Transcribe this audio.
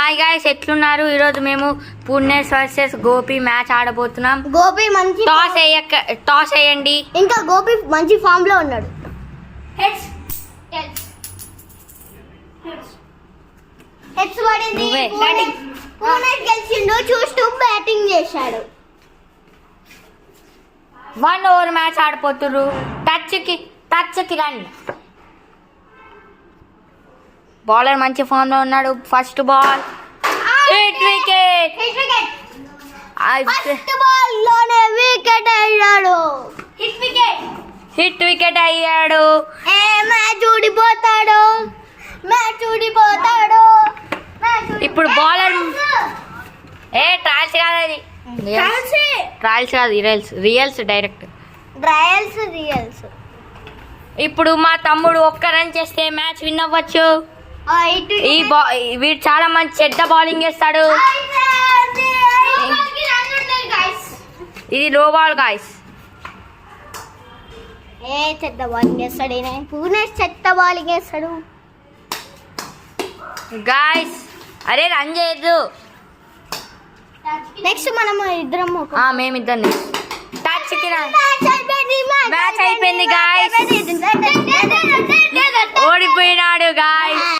Hi guys, ఎట్లున్నారు? ఈరోజు మేము పుణ్యస్ వర్సెస్ గోపి మ్యాచ్ ఆడబోతున్నాం. గోపి మంచి టాస్ వేయండి. ఇంకా గోపి మంచి ఫామ్ లో ఉన్నాడు. హెడ్స్ పడింది. పూనెస్ గెలిచిండు. చూస్తూ బ్యాటింగ్ చేశాడు. 1 ఓవర్ మ్యాచ్ ఆడిపోతున్నారు. టచ్కి రండి. బౌలర్ మంచి ఫామ్ లో ఉన్నాడు. First ball hit wicket. First ball లోనే వికెట్ అయ్యాడు. హిట్ వికెట్ అయ్యాడు. మ్యాచ్ ఊడిపోతాడు. ఇప్పుడు బౌలర్ ట్రయల్స్ కాదు, అది ట్రయల్స్ కాదు, రియల్స్ డైరెక్ట్. రియల్స్. ఇప్పుడు మా తమ్ముడు ఒక్క రన్ చేస్తే మ్యాచ్ విన్ అవ్వచ్చు. వీడు చాలా మంచి చెడ్డ బౌలింగ్ చేస్తాడు. ఇది లో బాల్ గాయ్స్. చెత్త బౌలింగ్ చేస్తాడు. పూనెస్ చెత్త బౌలింగ్ చేస్తాడు. గాయ్స్, అరే రన్ చేయొద్దు. నెక్స్ట్ మనం ఇద్దరం మేమిద్దరిని మ్యాచ్ అయిపోయింది గాయ్స్.